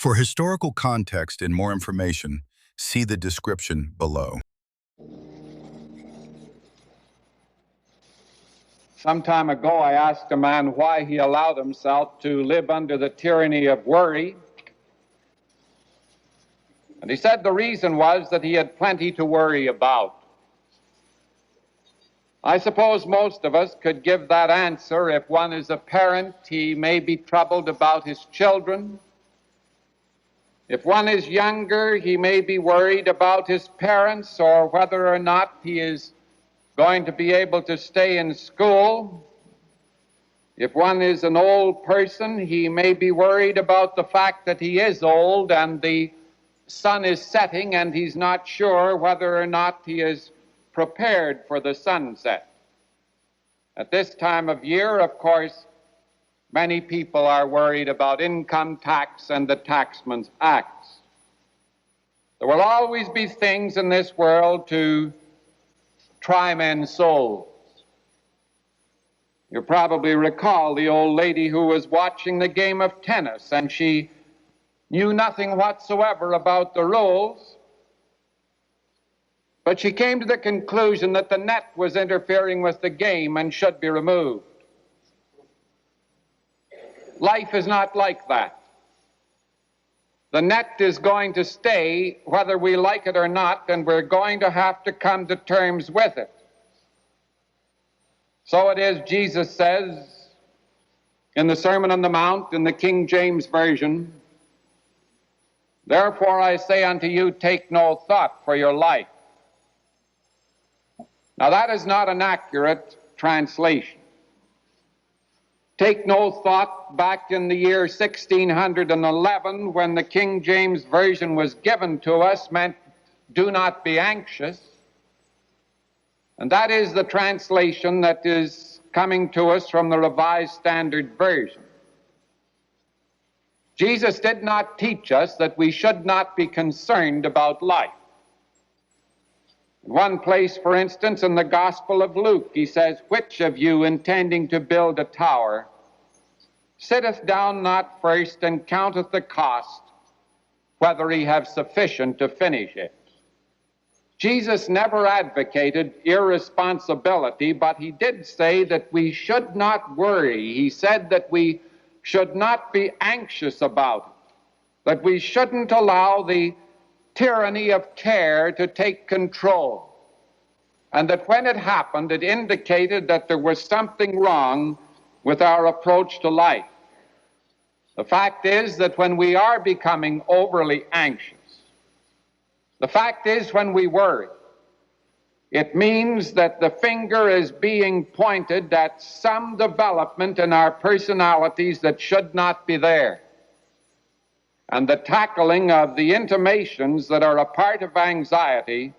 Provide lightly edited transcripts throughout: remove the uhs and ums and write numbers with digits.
For historical context and more information, see the description below. Some time ago, I asked a man why he allowed himself to live under the tyranny of worry. And he said the reason was that he had plenty to worry about. I suppose most of us could give that answer. If one is a parent, he may be troubled about his children. If one is younger, he may be worried about his parents or whether or not he is going to be able to stay in school. If one is an old person, he may be worried about the fact that he is old and the sun is setting and he's not sure whether or not he is prepared for the sunset. At this time of year, of course, many people are worried about income tax and the taxman's acts. There will always be things in this world to try men's souls. You probably recall the old lady who was watching the game of tennis, and she knew nothing whatsoever about the rules, but she came to the conclusion that the net was interfering with the game and should be removed. Life is not like that. The net is going to stay whether we like it or not, and we're going to have to come to terms with it. So it is, Jesus says in the Sermon on the Mount in the King James Version, "Therefore I say unto you, take no thought for your life." Now that is not an accurate translation. Take no thought back in the year 1611, when the King James Version was given to us, meant do not be anxious. And that is the translation that is coming to us from the Revised Standard Version. Jesus did not teach us that we should not be concerned about life. In one place, for instance, in the Gospel of Luke, he says, "Which of you, intending to build a tower, sitteth down not first and counteth the cost, whether he have sufficient to finish it?" Jesus never advocated irresponsibility, but he did say that we should not worry. He said that we should not be anxious about it, that we shouldn't allow the tyranny of care to take control, and that when it happened, it indicated that there was something wrong with our approach to life. The fact is that when we are becoming overly anxious, the fact is when we worry, it means that the finger is being pointed at some development in our personalities that should not be there. And the tackling of the intimations that are a part of anxiety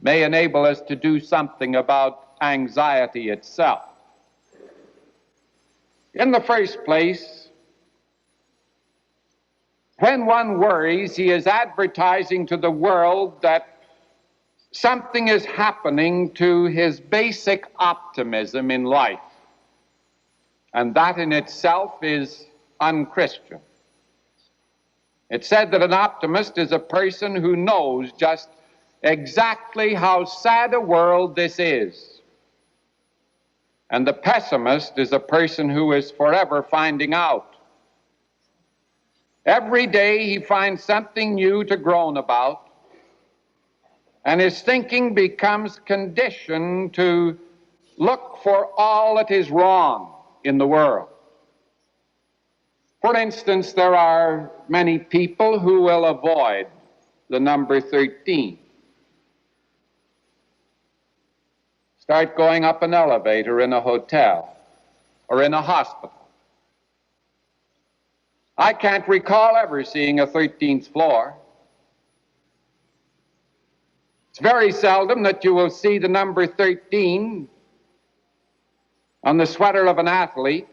may enable us to do something about anxiety itself. In the first place, when one worries, he is advertising to the world that something is happening to his basic optimism in life, and that in itself is unchristian. It's said that an optimist is a person who knows just exactly how sad a world this is, and the pessimist is a person who is forever finding out. Every day he finds something new to groan about, and his thinking becomes conditioned to look for all that is wrong in the world. For instance, there are many people who will avoid the number 13. Start going up an elevator in a hotel or in a hospital. I can't recall ever seeing a 13th floor. It's very seldom that you will see the number 13 on the sweater of an athlete.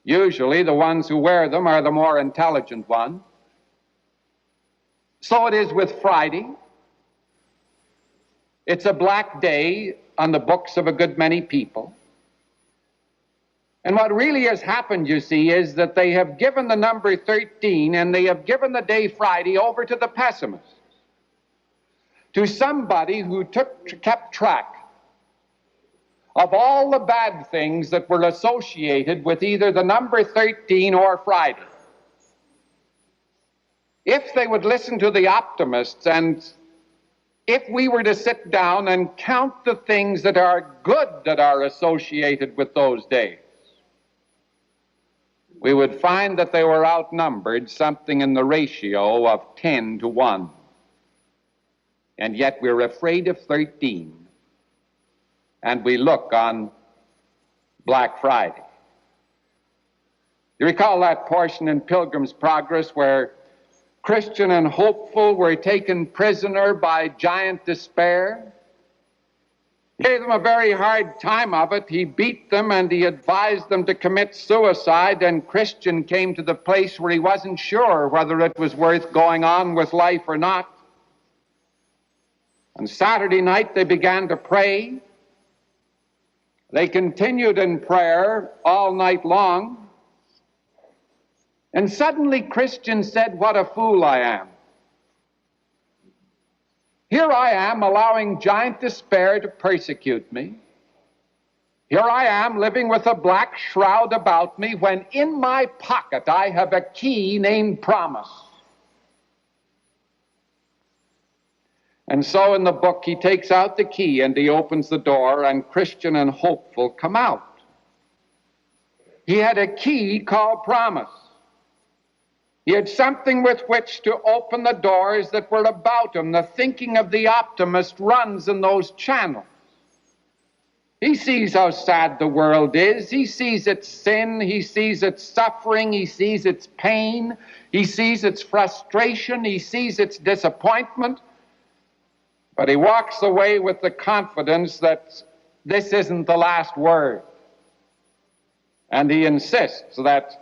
Usually the ones who wear them are the more intelligent ones. So it is with Friday. It's a black day on the books of a good many people. And what really has happened, you see, is that they have given the number 13 and they have given the day Friday over to the pessimists, to somebody who kept track of all the bad things that were associated with either the number 13 or Friday. If they would listen to the optimists, and if we were to sit down and count the things that are good that are associated with those days, we would find that they were outnumbered something in the ratio of 10 to 1. And yet we're afraid of 13, and we look on Black Friday. You recall that portion in Pilgrim's Progress where Christian and Hopeful were taken prisoner by Giant Despair? Gave them a very hard time of it. He beat them and he advised them to commit suicide, and Christian came to the place where he wasn't sure whether it was worth going on with life or not. On Saturday night they began to pray. They continued in prayer all night long. And suddenly Christian said, "What a fool I am. Here I am allowing Giant Despair to persecute me. Here I am living with a black shroud about me when in my pocket I have a key named Promise." And so in the book he takes out the key and he opens the door, and Christian and Hopeful come out. He had a key called Promise. He had something with which to open the doors that were about him. The thinking of the optimist runs in those channels. He sees how sad the world is. He sees its sin. He sees its suffering. He sees its pain. He sees its frustration. He sees its disappointment. But he walks away with the confidence that this isn't the last word. And he insists that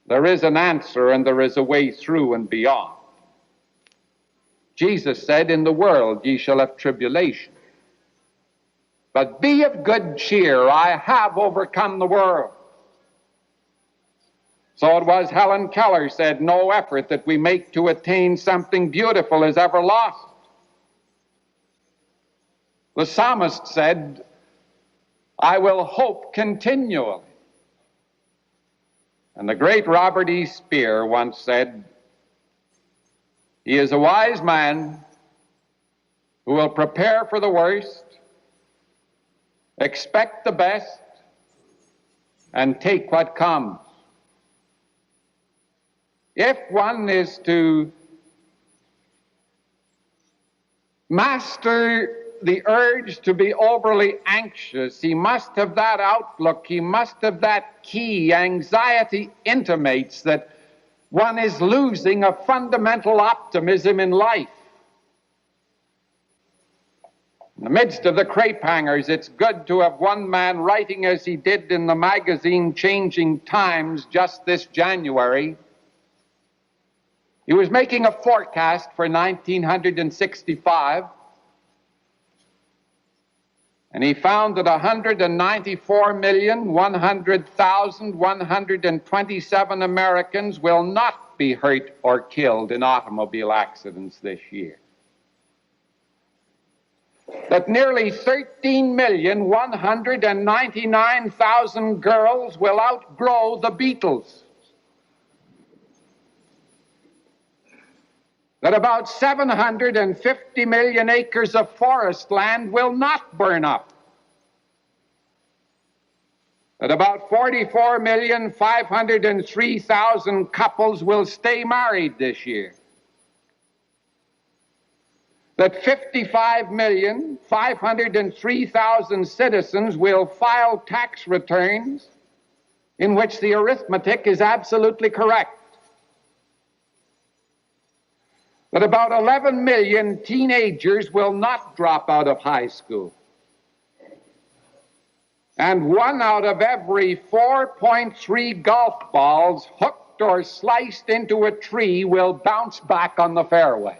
there is an answer and there is a way through and beyond. Jesus said, "In the world ye shall have tribulation. But be of good cheer, I have overcome the world." So it was Helen Keller said, "No effort that we make to attain something beautiful is ever lost." The psalmist said, "I will hope continually." And the great Robert E. Speer once said, "He is a wise man who will prepare for the worst, expect the best, and take what comes." If one is to master the urge to be overly anxious, he must have that outlook, he must have that key. Anxiety intimates that one is losing a fundamental optimism in life. In the midst of the crepe hangers, it's good to have one man writing as he did in the magazine Changing Times just this January. He was making a forecast for 1965, and he found that 194,100,127 Americans will not be hurt or killed in automobile accidents this year. That nearly 13,199,000 girls will outgrow the Beatles. That about 750 million acres of forest land will not burn up. That about 44,503,000 couples will stay married this year. That 55,503,000 citizens will file tax returns in which the arithmetic is absolutely correct. That about 11 million teenagers will not drop out of high school. And 1 out of every 4.3 golf balls hooked or sliced into a tree will bounce back on the fairway.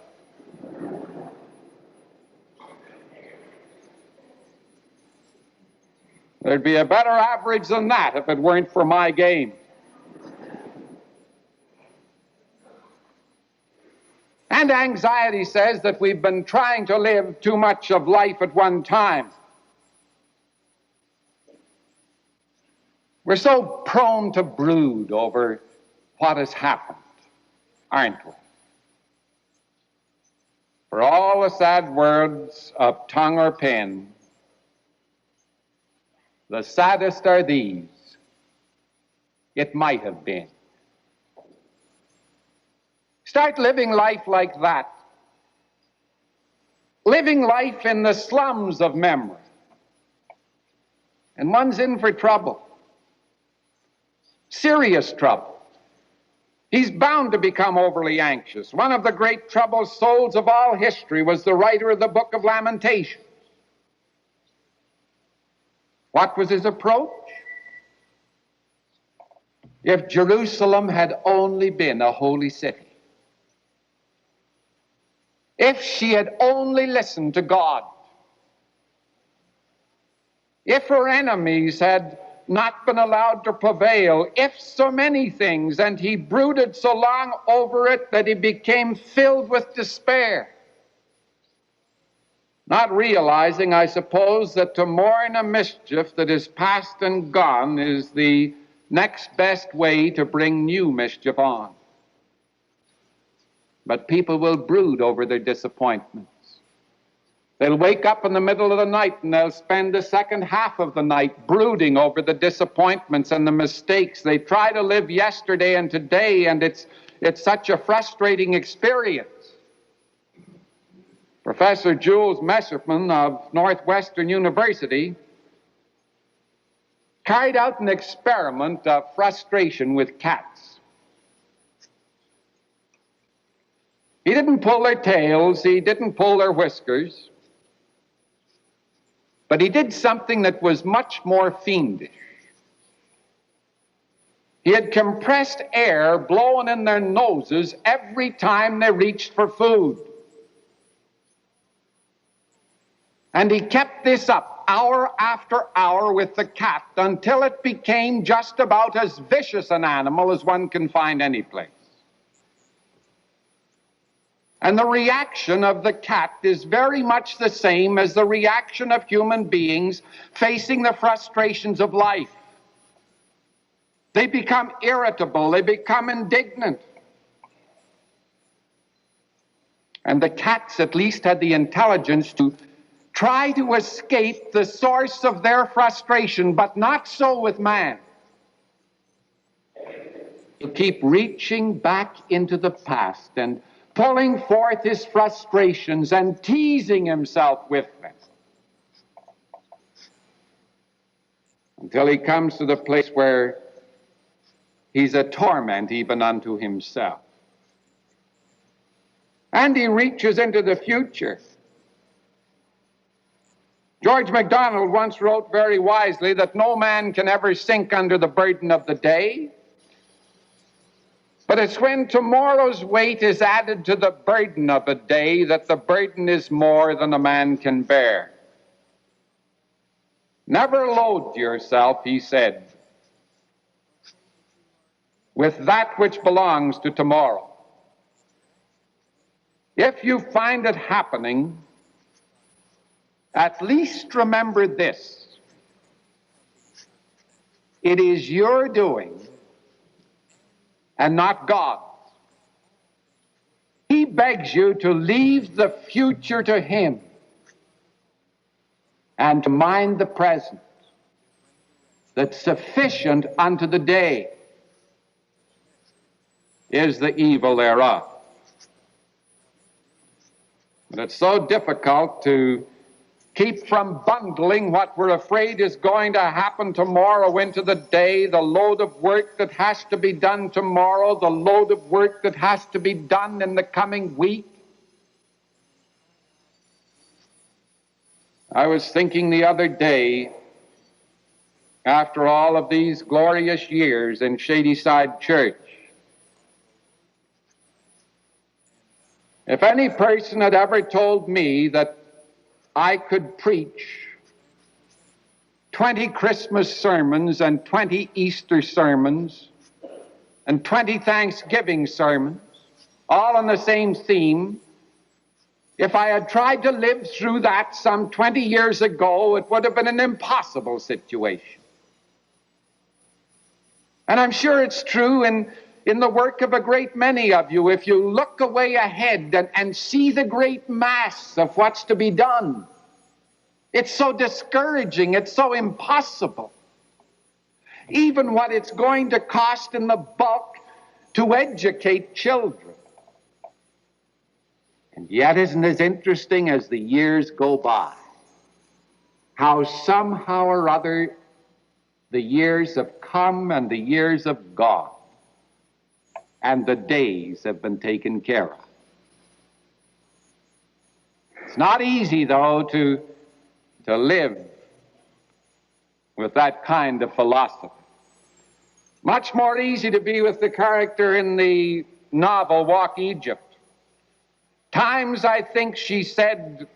There'd be a better average than that if it weren't for my game. And anxiety says that we've been trying to live too much of life at one time. We're so prone to brood over what has happened, aren't we? For all the sad words of tongue or pen, the saddest are these: it might have been. Start living life like that. Living life in the slums of memory. And one's in for trouble. Serious trouble. He's bound to become overly anxious. One of the great troubled souls of all history was the writer of the Book of Lamentations. What was his approach? If Jerusalem had only been a holy city, if she had only listened to God, if her enemies had not been allowed to prevail, if so many things, and he brooded so long over it that he became filled with despair, not realizing, I suppose, that to mourn a mischief that is past and gone is the next best way to bring new mischief on. But people will brood over their disappointments. They'll wake up in the middle of the night and they'll spend the second half of the night brooding over the disappointments and the mistakes. They try to live yesterday and today, and it's such a frustrating experience. Professor Jules Messerman of Northwestern University carried out an experiment of frustration with cats. He didn't pull their tails, he didn't pull their whiskers, but he did something that was much more fiendish. He had compressed air blowing in their noses every time they reached for food. And he kept this up hour after hour with the cat until it became just about as vicious an animal as one can find anyplace. And the reaction of the cat is very much the same as the reaction of human beings facing the frustrations of life. They become irritable, they become indignant. And the cats at least had the intelligence to try to escape the source of their frustration, but not so with man. To keep reaching back into the past and pulling forth his frustrations and teasing himself with them until he comes to the place where he's a torment even unto himself. And he reaches into the future. George MacDonald once wrote very wisely that no man can ever sink under the burden of the day, but it's when tomorrow's weight is added to the burden of a day that the burden is more than a man can bear. Never load yourself, he said, with that which belongs to tomorrow. If you find it happening, at least remember this: it is your doing and not God's. He begs you to leave the future to him and to mind the present, that sufficient unto the day is the evil thereof. But it's so difficult to keep from bundling what we're afraid is going to happen tomorrow into the day, the load of work that has to be done tomorrow, the load of work that has to be done in the coming week. I was thinking the other day, after all of these glorious years in Shadyside Church, if any person had ever told me that I could preach 20 Christmas sermons and 20 Easter sermons and 20 Thanksgiving sermons, all on the same theme, if I had tried to live through that some 20 years ago, it would have been an impossible situation. And I'm sure it's true in the work of a great many of you. If you look away ahead and see the great mass of what's to be done, it's so discouraging, it's so impossible. Even what it's going to cost in the bulk to educate children. And yet, isn't it as interesting as the years go by, how somehow or other the years have come and the years have gone, and the days have been taken care of. It's not easy, though, to live with that kind of philosophy. Much more easy to be with the character in the novel Walk Egypt. Times I think she said,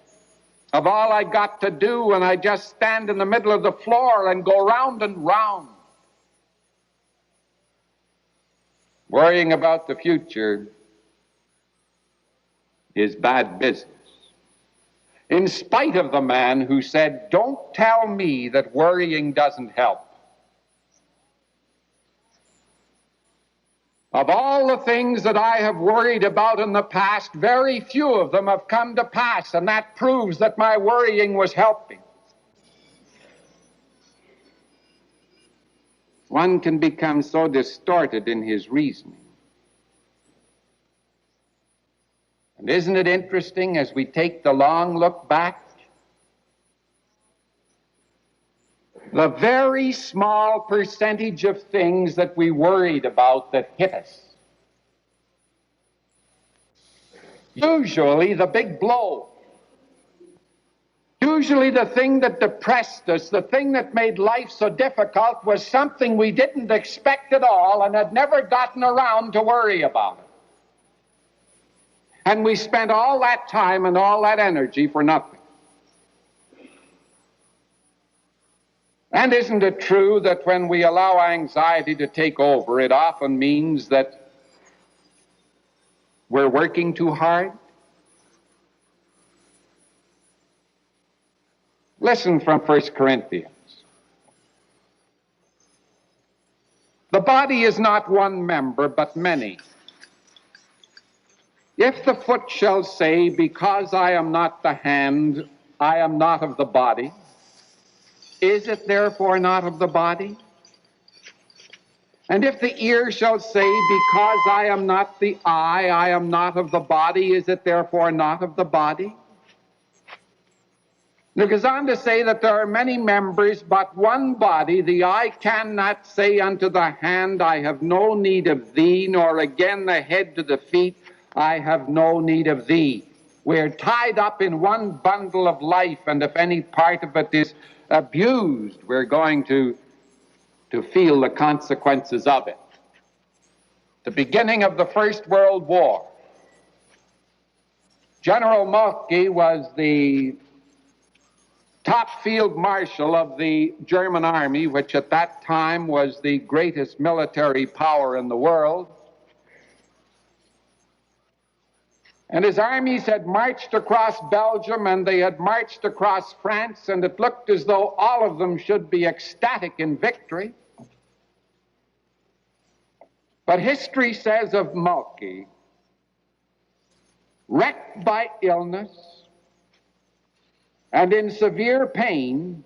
of all I got to do, and I just stand in the middle of the floor and go round and round. Worrying about the future is bad business. In spite of the man who said, "Don't tell me that worrying doesn't help." Of all the things that I have worried about in the past, very few of them have come to pass, and that proves that my worrying was helping. One can become so distorted in his reasoning. And isn't it interesting as we take the long look back? The very small percentage of things that we worried about that hit us. Usually the big blow. Usually the thing that depressed us, the thing that made life so difficult, was something we didn't expect at all and had never gotten around to worry about it. And we spent all that time and all that energy for nothing. And isn't it true that when we allow anxiety to take over, it often means that we're working too hard? Listen from 1 Corinthians. The body is not one member, but many. If the foot shall say, "Because I am not the hand, I am not of the body," is it therefore not of the body? And if the ear shall say, "Because I am not the eye, I am not of the body," is it therefore not of the body? It goes on to say that there are many members, but one body. The eye cannot say unto the hand, "I have no need of thee," nor again the head to the feet, "I have no need of thee." We're tied up in one bundle of life, and if any part of it is abused, we're going to feel the consequences of it. The beginning of the First World War. General Moltke was the top field marshal of the German army, which at that time was the greatest military power in the world. And his armies had marched across Belgium and they had marched across France, and it looked as though all of them should be ecstatic in victory. But history says of Moltke, wrecked by illness and in severe pain,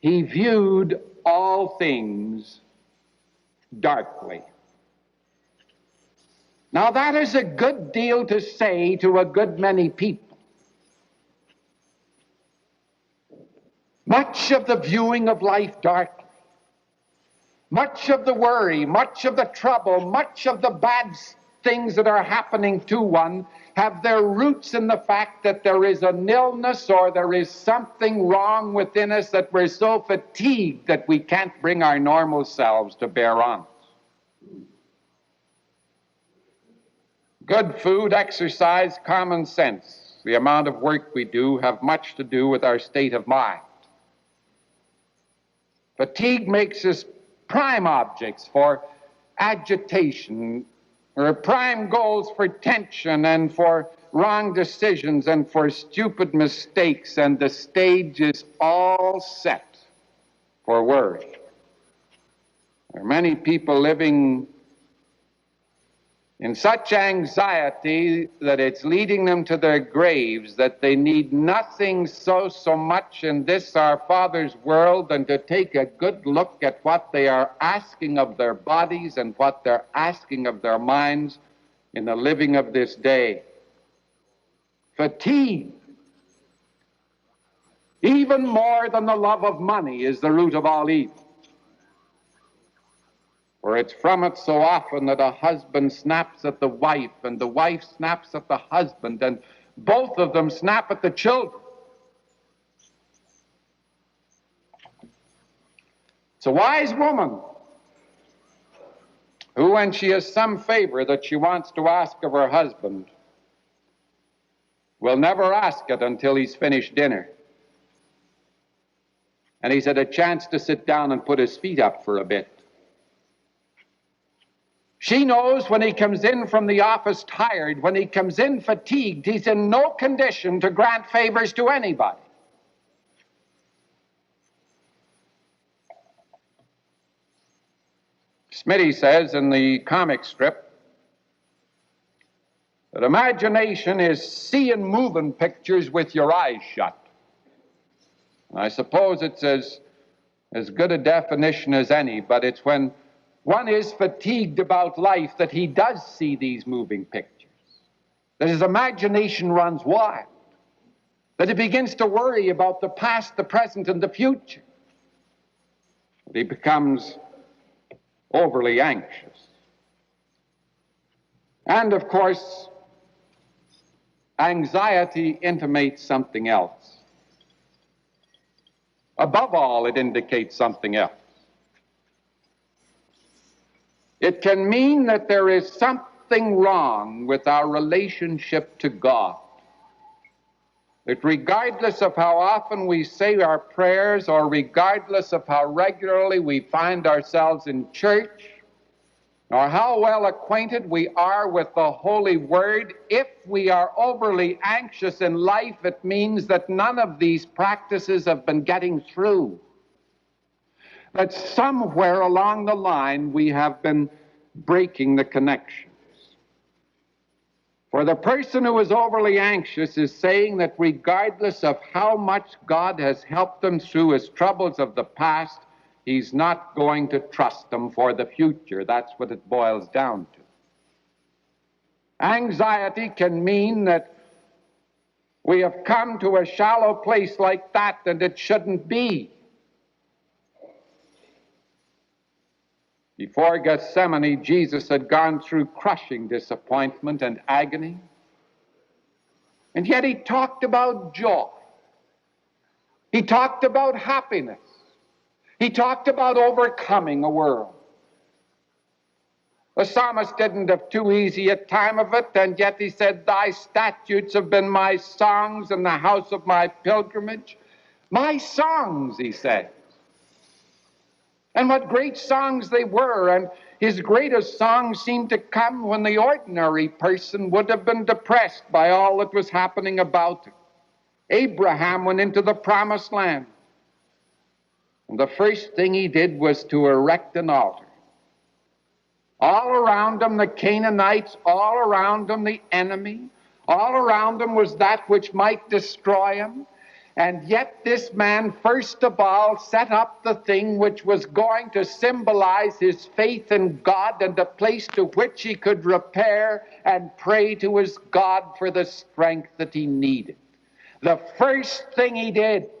he viewed all things darkly. Now that is a good deal to say to a good many people. Much of the viewing of life darkly, much of the worry, much of the trouble, much of the bad things that are happening to one have their roots in the fact that there is an illness or there is something wrong within us, that we're so fatigued that we can't bring our normal selves to bear on. Good food, exercise, common sense, the amount of work we do have much to do with our state of mind. Fatigue makes us prime objects for agitation, or prime goals for tension and for wrong decisions and for stupid mistakes, and the stage is all set for worry. There are many people living in such anxiety that it's leading them to their graves, that they need nothing so much in this our Father's world than to take a good look at what they are asking of their bodies and what they're asking of their minds in the living of this day. Fatigue, even more than the love of money, is the root of all evil. For it's from it so often that a husband snaps at the wife, and the wife snaps at the husband, and both of them snap at the children. It's a wise woman who, when she has some favor that she wants to ask of her husband, will never ask it until he's finished dinner and he's had a chance to sit down and put his feet up for a bit. She knows when he comes in from the office tired, when he comes in fatigued, he's in no condition to grant favors to anybody. Smitty says in the comic strip that imagination is seeing moving pictures with your eyes shut. And I suppose it's as good a definition as any, but it's when one is fatigued about life that he does see these moving pictures, that his imagination runs wild, that he begins to worry about the past, the present, and the future, that he becomes overly anxious. And of course, anxiety intimates something else. Above all, it indicates something else. It can mean that there is something wrong with our relationship to God. That regardless of how often we say our prayers, or regardless of how regularly we find ourselves in church, or how well acquainted we are with the Holy Word, if we are overly anxious in life, it means that none of these practices have been getting through. That somewhere along the line we have been breaking the connections. For the person who is overly anxious is saying that regardless of how much God has helped him through his troubles of the past, he's not going to trust him for the future. That's what it boils down to. Anxiety can mean that we have come to a shallow place like that, and it shouldn't be. Before Gethsemane, Jesus had gone through crushing disappointment and agony, and yet he talked about joy. He talked about happiness. He talked about overcoming a world. The psalmist didn't have too easy a time of it, and yet he said, "Thy statutes have been my songs in the house of my pilgrimage." My songs, he said. And what great songs they were, and his greatest songs seemed to come when the ordinary person would have been depressed by all that was happening about him. Abraham went into the promised land, and the first thing he did was to erect an altar. All around him the Canaanites, all around him the enemy, all around him was that which might destroy him. And yet this man, first of all, set up the thing which was going to symbolize his faith in God, and a place to which he could repair and pray to his God for the strength that he needed. The first thing he did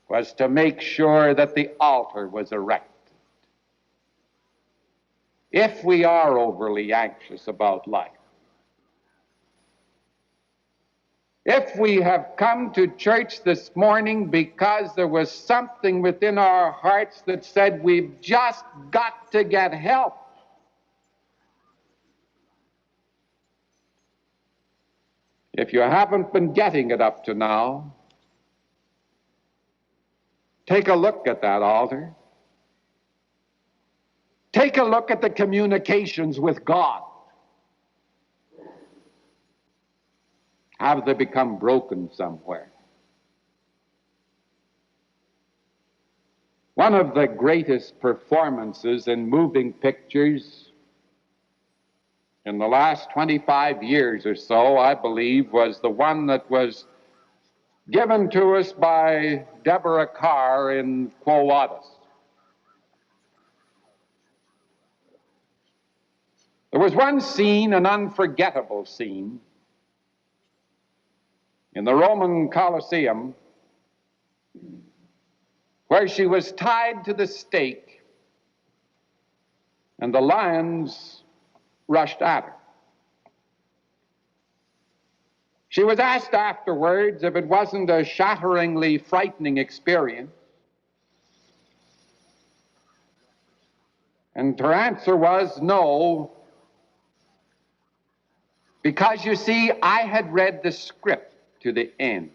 was to make sure that the altar was erected. If we are overly anxious about life, if we have come to church this morning because there was something within our hearts that said we've just got to get help, if you haven't been getting it up to now, Take a look at that altar. Take a look at the communications with God. Have they become broken somewhere? One of the greatest performances in moving pictures in the last 25 years or so, I believe, was the one that was given to us by Deborah Kerr in Quo Vadis. There was one scene, an unforgettable scene, in the Roman Colosseum where she was tied to the stake and the lions rushed at her. She was asked afterwards if it wasn't a shatteringly frightening experience. And her answer was no, because you see, I had read the script to the end.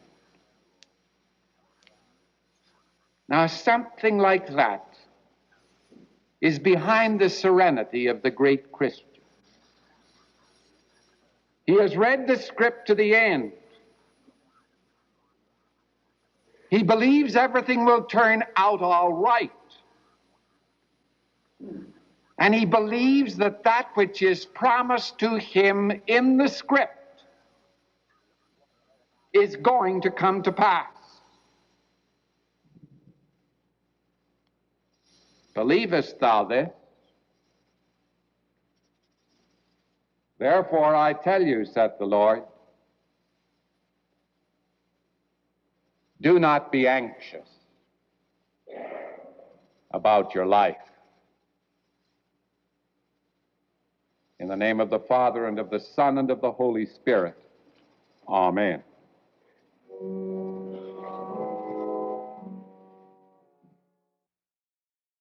Now, something like that is behind the serenity of the great Christian. He has read the script to the end. He believes everything will turn out all right. And he believes that that which is promised to him in the script is going to come to pass. Believest thou this? Therefore I tell you, saith the Lord, do not be anxious about your life. In the name of the Father, and of the Son, and of the Holy Spirit. Amen.